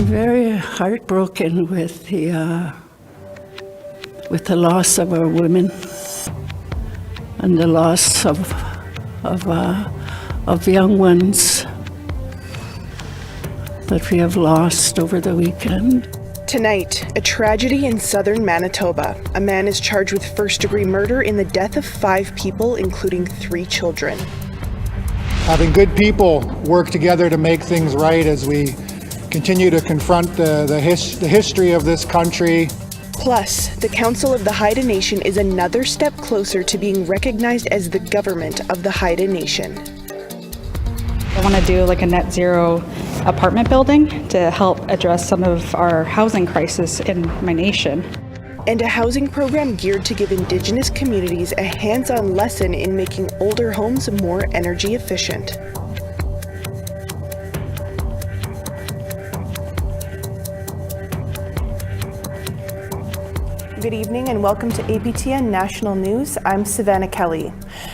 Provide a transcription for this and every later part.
very heartbroken with the loss of our women and the loss of young ones that we have lost over the weekend. Tonight, a tragedy in southern Manitoba. A man is charged with first-degree murder in the death of 5 people, including 3 children. Having good people work together to make things right as we continue to confront the history of this country. Plus, the Council of the Haida Nation is another step closer to being recognized as the government of the Haida Nation. I want to do like a net zero apartment building to help address some of our housing crisis in my nation. And a housing program geared to give Indigenous communities a hands-on lesson in making older homes more energy efficient. Good evening and welcome to APTN National News. I'm Savannah Kelly.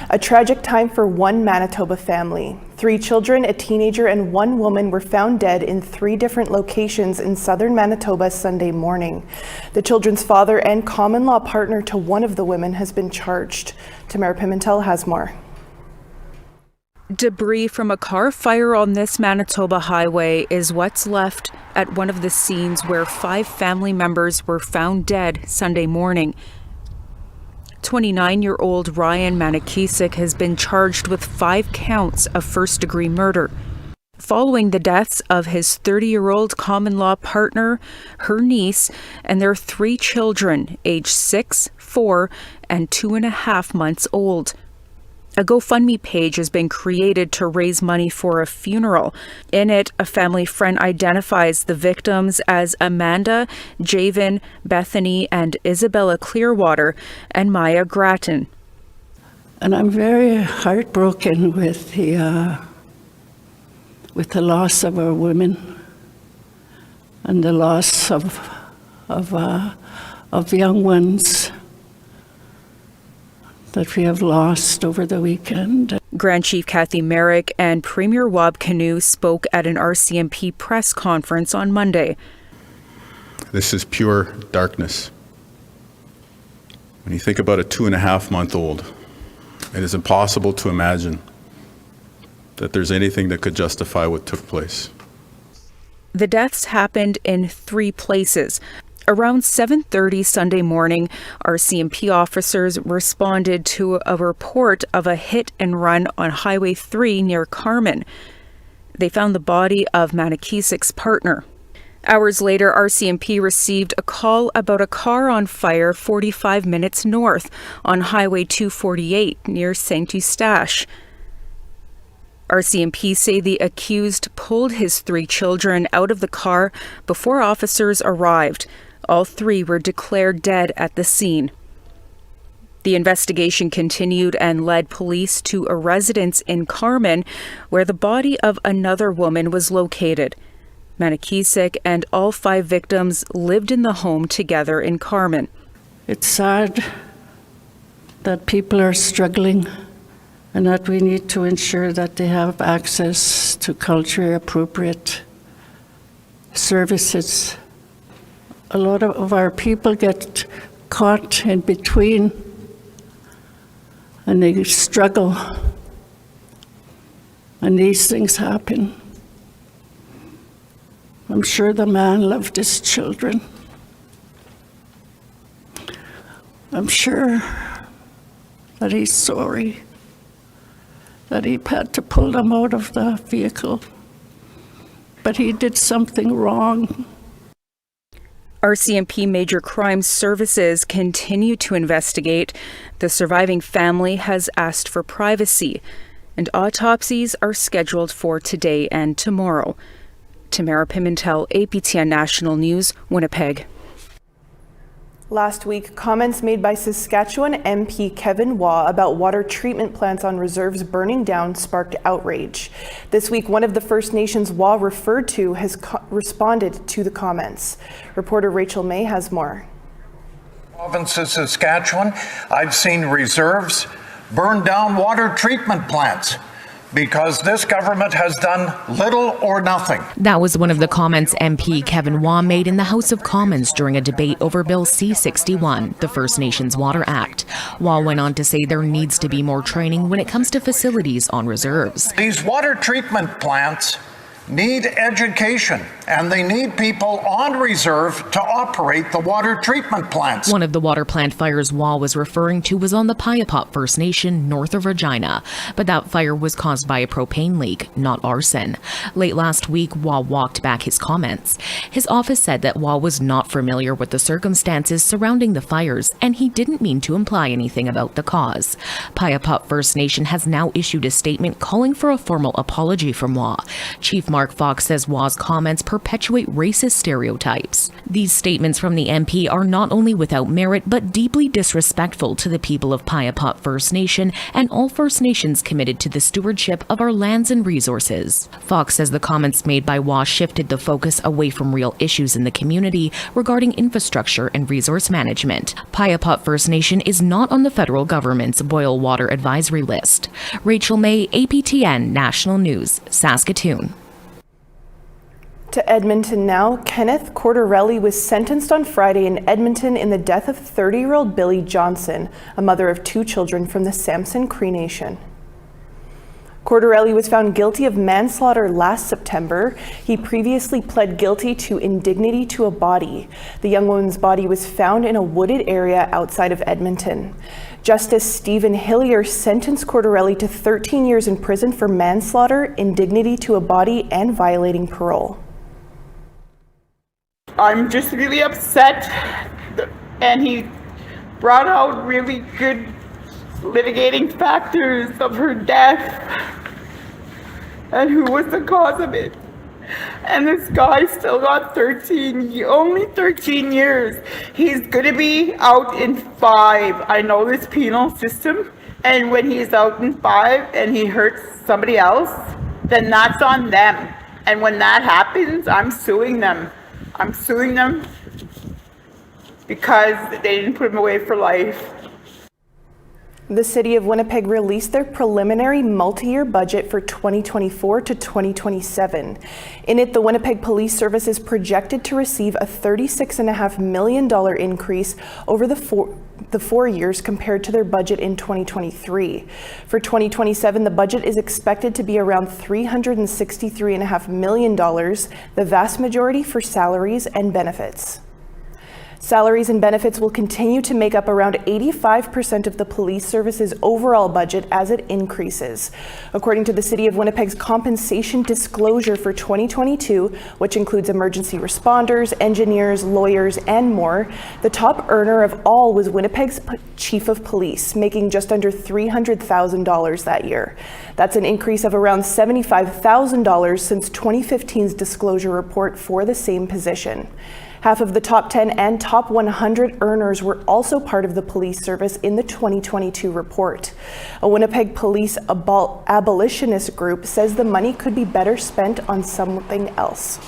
A tragic time for one Manitoba family. 3 children, a teenager, and 1 woman were found dead in 3 different locations in southern Manitoba Sunday morning. The children's father and common law partner to one of the women has been charged. Tamara Pimentel has more. Debris from a car fire on this Manitoba highway is what's left at one of the scenes where 5 family members were found dead Sunday morning. 29-year-old Ryan Manakisik has been charged with 5 counts of first-degree murder, following the deaths of his 30-year-old common-law partner, her niece, and their 3 children, aged 6, 4, and 2.5 months old. A GoFundMe page has been created to raise money for a funeral. In it, a family friend identifies the victims as Amanda, Javen, Bethany, and Isabella Clearwater, and Maya Grattan. And I'm very heartbroken with the loss of our women and the loss of young ones that we have lost over the weekend. Grand Chief Kathy Merrick and Premier Wab Kinew spoke at an RCMP press conference on Monday. This is pure darkness. When you think about a 2.5-month-old, it is impossible to imagine that there's anything that could justify what took place. The deaths happened in 3 places. Around 7:30 Sunday morning, RCMP officers responded to a report of a hit and run on Highway 3 near Carmen. They found the body of Manakisik's partner. Hours later, RCMP received a call about a car on fire 45 minutes north on Highway 248 near St. Eustache. RCMP say the accused pulled his 3 children out of the car before officers arrived. All 3 were declared dead at the scene. The investigation continued and led police to a residence in Carmen where the body of another woman was located. Manakisik and all 5 victims lived in the home together in Carmen. It's sad that people are struggling and that we need to ensure that they have access to culturally appropriate services. A lot of our people get caught in between and they struggle, and these things happen. I'm sure the man loved his children. I'm sure that he's sorry that he had to pull them out of the vehicle, but he did something wrong. RCMP Major Crimes Services continue to investigate. The surviving family has asked for privacy, and autopsies are scheduled for today and tomorrow. Tamara Pimentel, APTN National News, Winnipeg. Last week, comments made by Saskatchewan MP Kevin Waugh about water treatment plants on reserves burning down sparked outrage. This week, one of the First Nations Waugh referred to has responded to the comments. Reporter Rachel May has more. Province of Saskatchewan, I've seen reserves burn down water treatment plants. because this government has done little or nothing. That was one of the comments MP Kevin Waugh made in the House of Commons during a debate over Bill C-61, the First Nations Water Act. Waugh went on to say there needs to be more training when it comes to facilities on reserves. These water treatment plants need education, and they need people on reserve to operate the water treatment plants. One of the water plant fires Waugh was referring to was on the Piapot First Nation north of Regina, but that fire was caused by a propane leak, not arson. Late last week, Waugh walked back his comments. His office said that Waugh was not familiar with the circumstances surrounding the fires, and he didn't mean to imply anything about the cause. Piapot First Nation has now issued a statement calling for a formal apology from Waugh. Chief Mark Fox says Waugh's comments perpetuate racist stereotypes. These statements from the MP are not only without merit, but deeply disrespectful to the people of Piapot First Nation and all First Nations committed to the stewardship of our lands and resources. Fox says the comments made by Waugh shifted the focus away from real issues in the community regarding infrastructure and resource management. Piapot First Nation is not on the federal government's boil water advisory list. Rachel May, APTN National News, Saskatoon. To Edmonton now, Kenneth Cordelli was sentenced on Friday in Edmonton in the death of 30-year-old Billy Johnson, a mother of 2 children from the Samson Cree Nation. Cordelli was found guilty of manslaughter last September. He previously pled guilty to indignity to a body. The young woman's body was found in a wooded area outside of Edmonton. Justice Stephen Hillier sentenced Cordelli to 13 years in prison for manslaughter, indignity to a body, and violating parole. I'm just really upset, and he brought out really good litigating factors of her death and who was the cause of it. And this guy still got only 13 years. He's gonna be out in 5. I know this penal system, and when he's out in 5 and he hurts somebody else, then that's on them. And when that happens, I'm suing them. I'm suing them because they didn't put him away for life. The City of Winnipeg released their preliminary multi-year budget for 2024 to 2027. In it, the Winnipeg Police Service is projected to receive a $36.5 million increase over the 4 years compared to their budget in 2023. For 2027, the budget is expected to be around $363.5 million, the vast majority for salaries and benefits. Salaries and benefits will continue to make up around 85% of the police service's overall budget as it increases. According to the City of Winnipeg's compensation disclosure for 2022, which includes emergency responders, engineers, lawyers, and more, the top earner of all was Winnipeg's chief of police, making just under $300,000 that year. That's an increase of around $75,000 since 2015's disclosure report for the same position. Half of the top 10 and top 100 earners were also part of the police service in the 2022 report. A Winnipeg police abolitionist group says the money could be better spent on something else.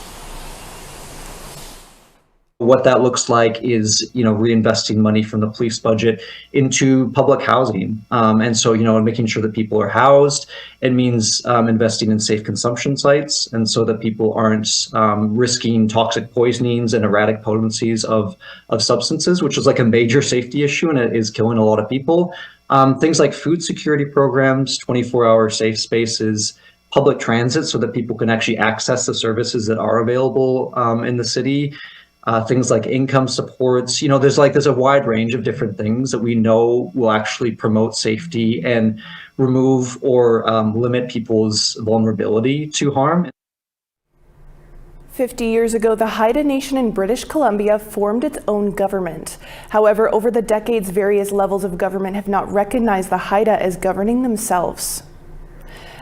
What that looks like is, reinvesting money from the police budget into public housing. And so, making sure that people are housed. It means investing in safe consumption sites, and so that people aren't risking toxic poisonings and erratic potencies of substances, which is like a major safety issue, and it is killing a lot of people. Things like food security programs, 24-hour safe spaces, public transit so that people can actually access the services that are available in the city. Things like income supports, there's a wide range of different things that we know will actually promote safety and remove or limit people's vulnerability to harm. 50 years ago, the Haida Nation in British Columbia formed its own government. However, over the decades, various levels of government have not recognized the Haida as governing themselves.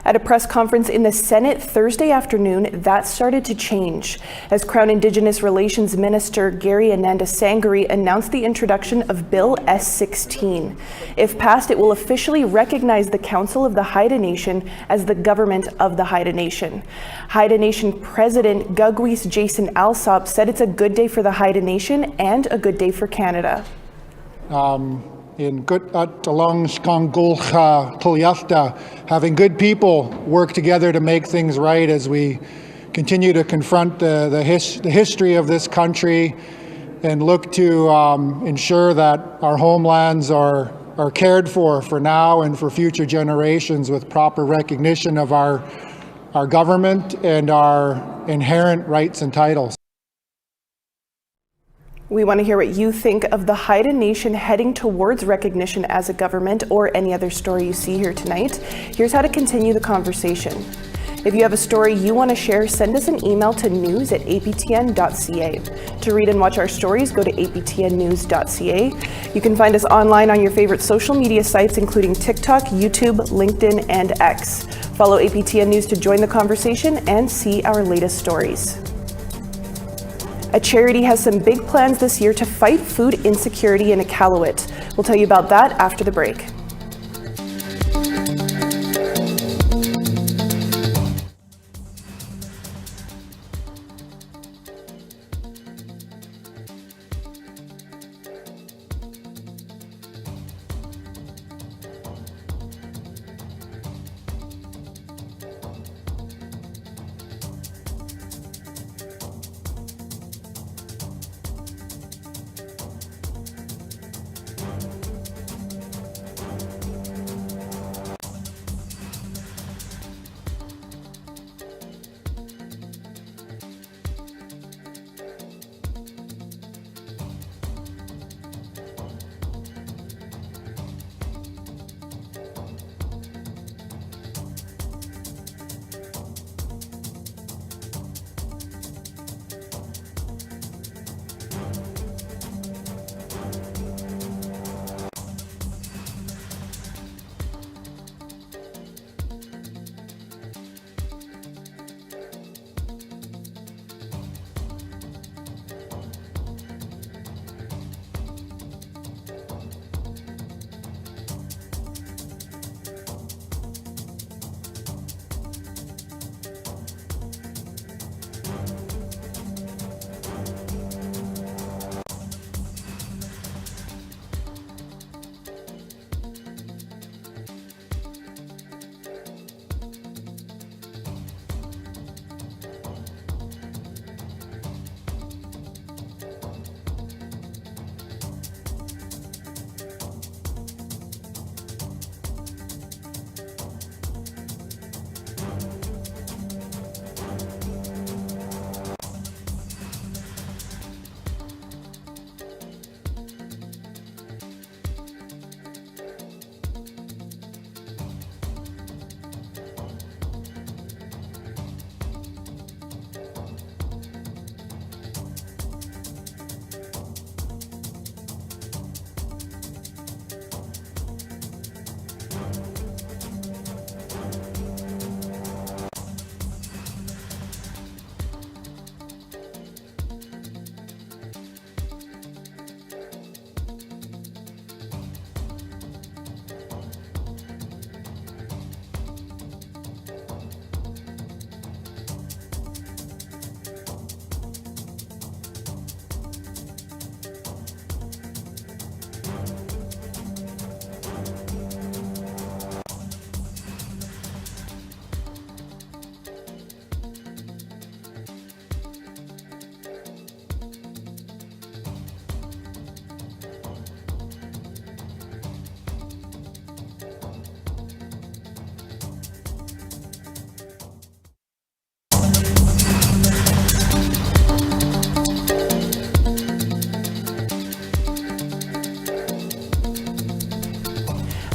At a press conference in the Senate Thursday afternoon, that started to change as Crown Indigenous Relations Minister Gary Ananda-Sangari announced the introduction of Bill S-16. If passed, it will officially recognize the Council of the Haida Nation as the government of the Haida Nation. Haida Nation President Gugwis Jason Alsop said it's a good day for the Haida Nation and a good day for Canada. in Gut along Skongolcha Tulyasta, having good people work together to make things right as we continue to confront the history of this country and look to ensure that our homelands are cared for now and for future generations with proper recognition of our government and our inherent rights and titles. We want to hear what you think of the Haida Nation heading towards recognition as a government, or any other story you see here tonight. Here's how to continue the conversation. If you have a story you want to share, send us an email to news@aptn.ca. To read and watch our stories, go to aptnnews.ca. You can find us online on your favorite social media sites, including TikTok, YouTube, LinkedIn, and X. Follow APTN News to join the conversation and see our latest stories. A charity has some big plans this year to fight food insecurity in Iqaluit. We'll tell you about that after the break.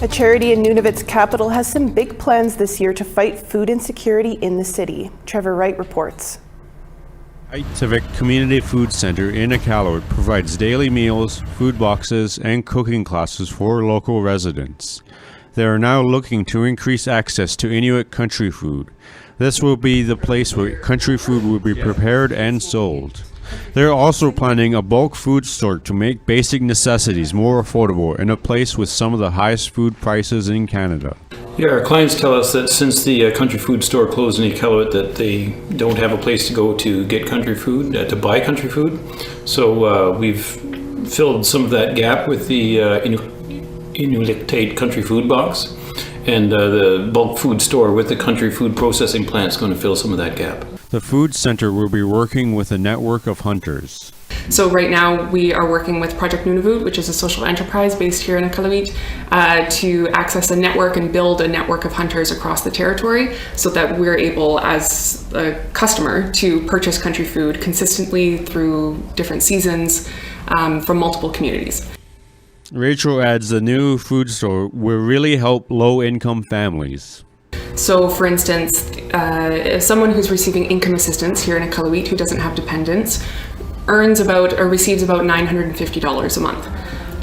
A charity in Nunavut's capital has some big plans this year to fight food insecurity in the city. Trevor Wright reports. Civic Community Food Center in Iqaluit provides daily meals, food boxes, and cooking classes for local residents. They are now looking to increase access to Inuit country food. This will be the place where country food will be prepared and sold. They're also planning a bulk food store to make basic necessities more affordable in a place with some of the highest food prices in Canada. Yeah, our clients tell us that since the country food store closed in Iqaluit that they don't have a place to go to get country food, to buy country food. So we've filled some of that gap with the Inulitate country food box, and the bulk food store with the country food processing plant is going to fill some of that gap. The food center will be working with a network of hunters. So right now we are working with Project Nunavut, which is a social enterprise based here in Iqaluit, to access a network and build a network of hunters across the territory so that we're able as a customer to purchase country food consistently through different seasons from multiple communities. Rachel adds the new food store will really help low-income families. So, for instance, someone who's receiving income assistance here in Iqaluit who doesn't have dependents receives about $950 a month.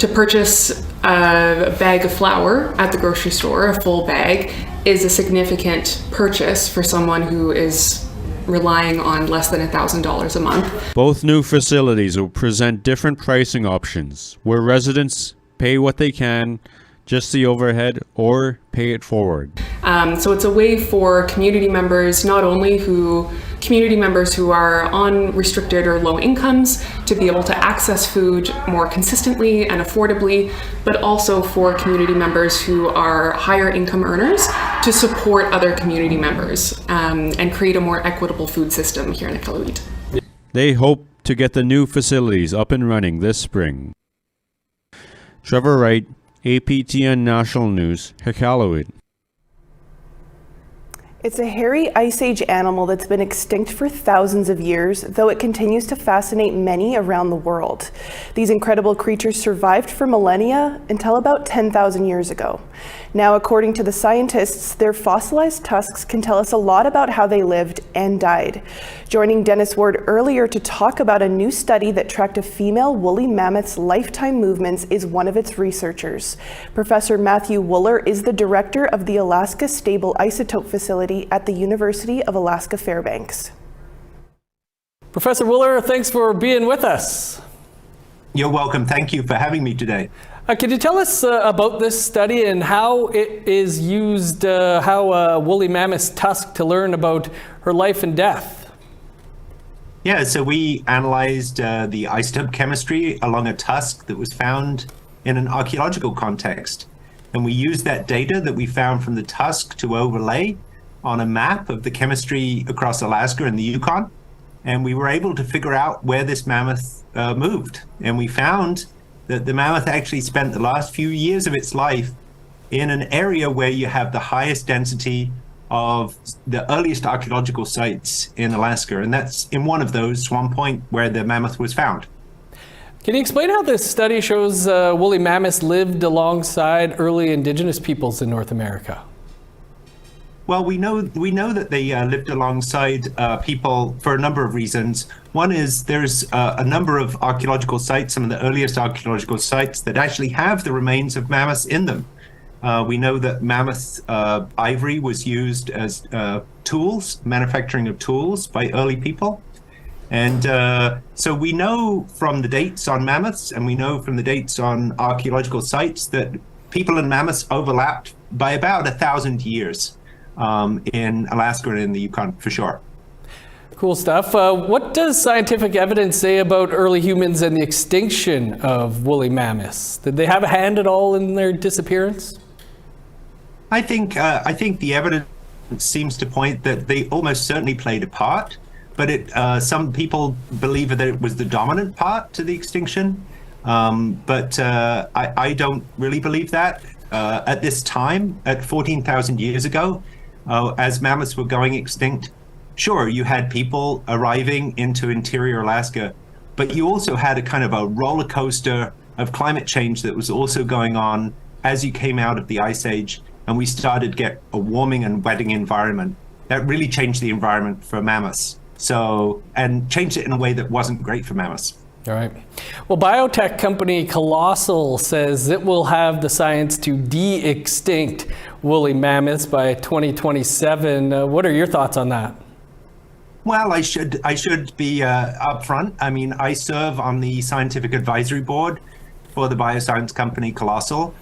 To purchase a bag of flour at the grocery store, a full bag, is a significant purchase for someone who is relying on less than $1,000 a month. Both new facilities will present different pricing options, where residents pay what they can, just the overhead, or pay it forward. So it's a way for community members, not only community members who are on restricted or low incomes, to be able to access food more consistently and affordably, but also for community members who are higher income earners to support other community members and create a more equitable food system here in Iqaluit. They hope to get the new facilities up and running this spring. Trevor Wright, APTN National News, Iqaluit. It's a hairy Ice Age animal that's been extinct for thousands of years, though it continues to fascinate many around the world. These incredible creatures survived for millennia until about 10,000 years ago. Now, according to the scientists, their fossilized tusks can tell us a lot about how they lived and died. Joining Dennis Ward earlier to talk about a new study that tracked a female woolly mammoth's lifetime movements is one of its researchers. Professor Matthew Wooler is the director of the Alaska Stable Isotope Facility at the University of Alaska Fairbanks. Professor Wooler, thanks for being with us. You're welcome. Thank you for having me today. Could you tell us about this study and how it is used, how a woolly mammoth's tusk to learn about her life and death? Yeah, so we analyzed the isotope chemistry along a tusk that was found in an archaeological context. And we used that data that we found from the tusk to overlay on a map of the chemistry across Alaska and the Yukon. And we were able to figure out where this mammoth moved. And we found that the mammoth actually spent the last few years of its life in an area where you have the highest density of the earliest archaeological sites in Alaska. And that's in one of those, Swan Point, where the mammoth was found. Can you explain how this study shows woolly mammoths lived alongside early indigenous peoples in North America? Well, we know that they lived alongside people for a number of reasons. One is there's a number of archaeological sites, some of the earliest archaeological sites that actually have the remains of mammoths in them. We know that mammoth ivory was used as tools, manufacturing of tools by early people. And so we know from the dates on mammoths, and we know from the dates on archaeological sites, that people and mammoths overlapped by about 1,000 years. In Alaska and in the Yukon, for sure. Cool stuff. What does scientific evidence say about early humans and the extinction of woolly mammoths? Did they have a hand at all in their disappearance? I think the evidence seems to point that they almost certainly played a part, but some people believe that it was the dominant part to the extinction. But I don't really believe that. At this time, at 14,000 years ago, as mammoths were going extinct, sure, you had people arriving into interior Alaska, but you also had a kind of a roller coaster of climate change that was also going on as you came out of the Ice Age, and we started to get a warming and wetting environment. That really changed the environment for mammoths, and changed it in a way that wasn't great for mammoths. All right. Well, biotech company Colossal says it will have the science to de-extinct woolly mammoths by 2027. What are your thoughts on that? Well, I should be upfront. I mean, I serve on the scientific advisory board for the bioscience company Colossal,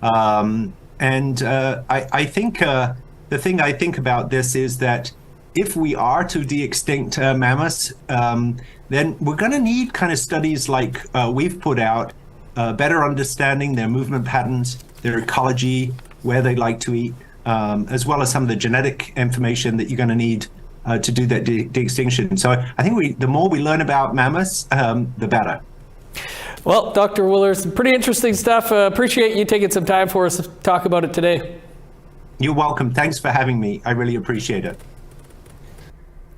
and I think the thing I think about this is that if we are to de-extinct mammoths, then we're going to need kind of studies like we've put out, better understanding their movement patterns, their ecology, where they like to eat, as well as some of the genetic information that you're going to need to do that de-extinction. So I think the more we learn about mammoths, the better. Well, Dr. Willers, pretty interesting stuff. Appreciate you taking some time for us to talk about it today. You're welcome. Thanks for having me. I really appreciate it.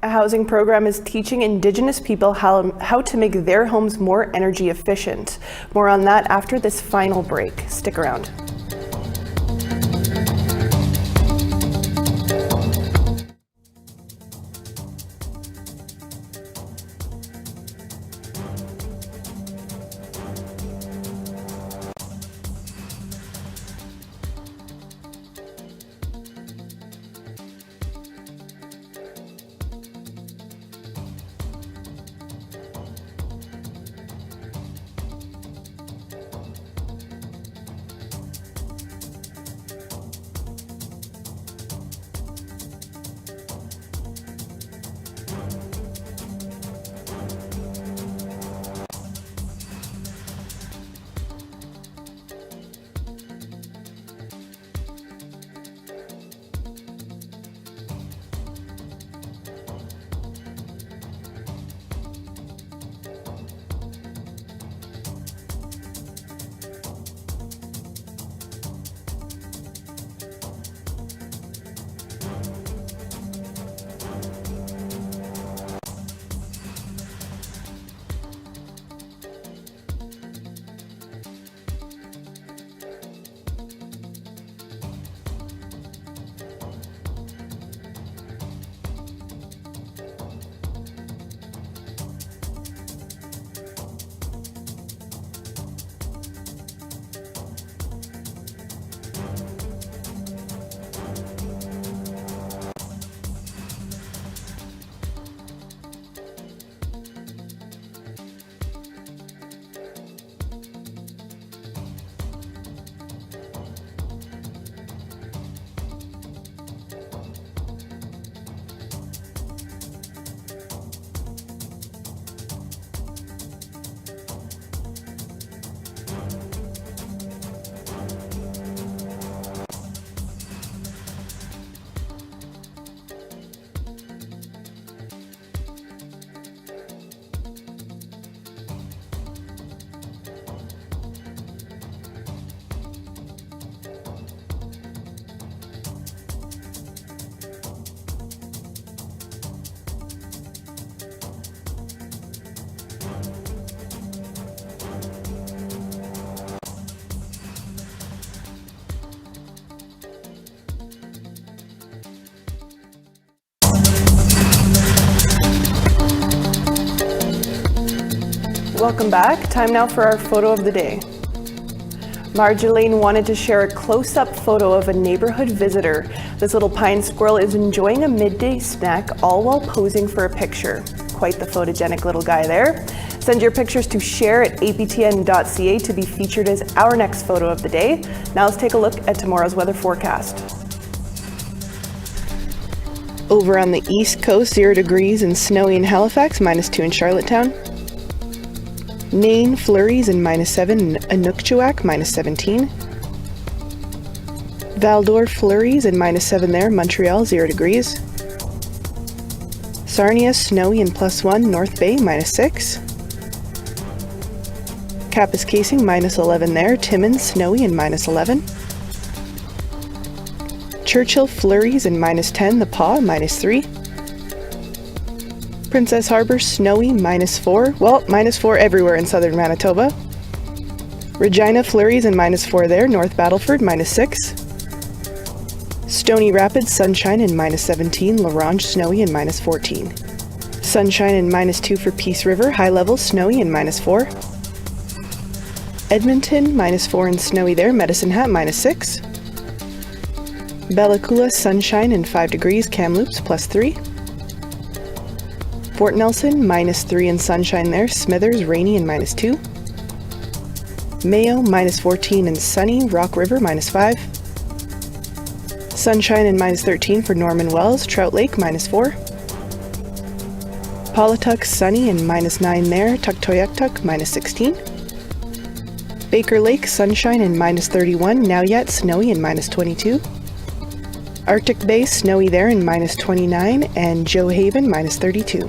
A housing program is teaching Indigenous people how to make their homes more energy efficient. More on that after this final break. Stick around. Welcome back. Time now for our photo of the day. Marjolaine wanted to share a close-up photo of a neighborhood visitor. This little pine squirrel is enjoying a midday snack, all while posing for a picture. Quite the photogenic little guy there. Send your pictures to share@aptn.ca to be featured as our next photo of the day. Now let's take a look at tomorrow's weather forecast. Over on the East Coast, 0 degrees and snowy in Halifax, -2 in Charlottetown. Nain, flurries and -7 in Inukjuak, -17. Val-d'Or, flurries and -7 there. Montreal, 0 degrees. Sarnia, snowy and +1. North Bay, -6. Kapuskasing, -11 there. Timmins, snowy and -11. Churchill, flurries and -10. The Paw, -3. Princess Harbour, snowy, -4. Well, -4 everywhere in southern Manitoba. Regina, flurries and -4 there. North Battleford, -6. Stony Rapids, sunshine and -17. La Ronge, snowy and -14. Sunshine and -2 for Peace River. High Level, snowy and -4. Edmonton, -4 and snowy there. Medicine Hat, -6. Bella Coola, sunshine and 5 degrees. Kamloops, +3. Fort Nelson, -3 and sunshine there. Smithers, rainy and -2. Mayo, -14 and sunny. Rock River, -5. Sunshine and -13 for Norman Wells. Trout Lake, -4. Paulatuck, sunny and -9 there. Tuktoyaktuk, -16. Baker Lake, sunshine and -31, now yet snowy and -22. Arctic Bay, snowy there and -29, and Joe Haven, -32.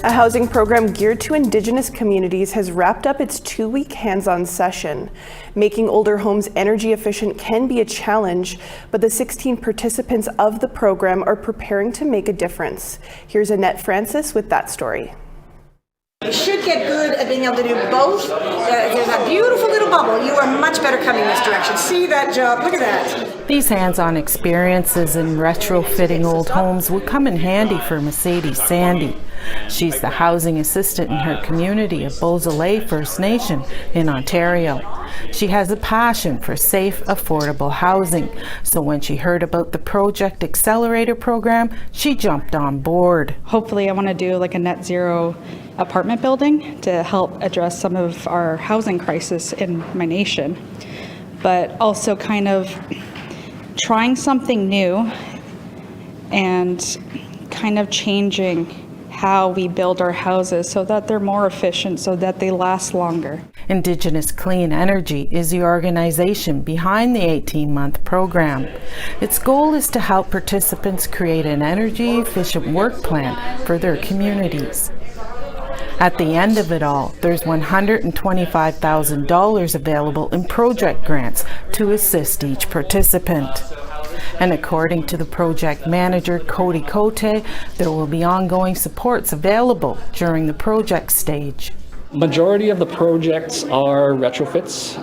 A housing program geared to Indigenous communities has wrapped up its 2-week hands-on session. Making older homes energy efficient can be a challenge, but the 16 participants of the program are preparing to make a difference. Here's Annette Francis with that story. You should get good at being able to do both. There's a beautiful little bubble. You are much better coming this direction. See that job? Look at that. These hands-on experiences in retrofitting old homes would come in handy for Mercedes Sandy. She's the housing assistant in her community of Beausoleil First Nation in Ontario. She has a passion for safe, affordable housing. So when she heard about the Project Accelerator program, she jumped on board. Hopefully I want to do like a net zero apartment building to help address some of our housing crisis in my nation, but also kind of trying something new and kind of changing how we build our houses so that they're more efficient, so that they last longer. Indigenous Clean Energy is the organization behind the 18-month program. Its goal is to help participants create an energy-efficient work plan for their communities. At the end of it all, there's $125,000 available in project grants to assist each participant. And according to the project manager, Cody Cote, there will be ongoing supports available during the project stage. Majority of the projects are retrofits.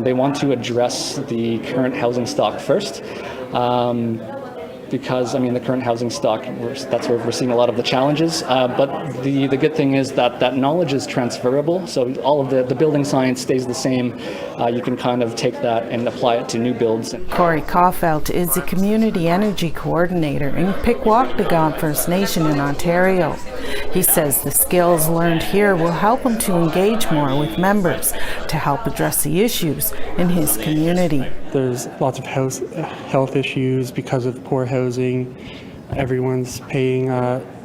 They want to address the current housing stock first. Because the current housing stock, that's where we're seeing a lot of the challenges. But the good thing is that knowledge is transferable. So all of the building science stays the same. You can kind of take that and apply it to new builds. Corey Kaufelt is the Community Energy Coordinator in Pikwakanagan First Nation in Ontario. He says the skills learned here will help him to engage more with members to help address the issues in his community. There's lots of health issues because of poor housing. Everyone's paying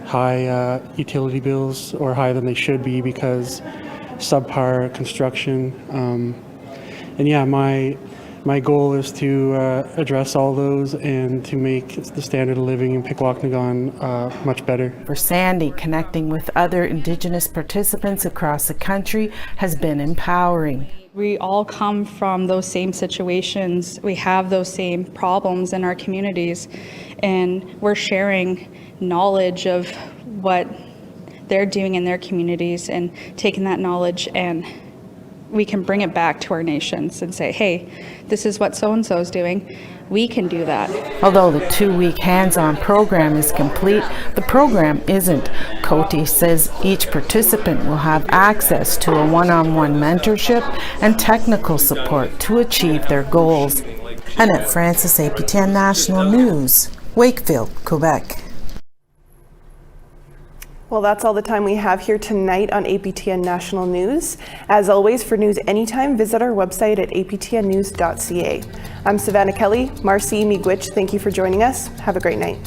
high utility bills, or higher than they should be because subpar construction. And yeah, my goal is to address all those and to make the standard of living in Pikwakanagan much better. For Sandy, connecting with other Indigenous participants across the country has been empowering. We all come from those same situations. We have those same problems in our communities, and we're sharing knowledge of what they're doing in their communities and taking that knowledge, and we can bring it back to our nations and say, hey, this is what so-and-so is doing. We can do that. Although the 2-week hands-on program is complete, the program isn't. Cote says each participant will have access to a one-on-one mentorship and technical support to achieve their goals. Annette Francis, APTN National News, Wakefield, Quebec. Well, that's all the time we have here tonight on APTN National News. As always, for news anytime, visit our website at aptnnews.ca. I'm Savannah Kelly. Marcy Miigwech, thank you for joining us. Have a great night.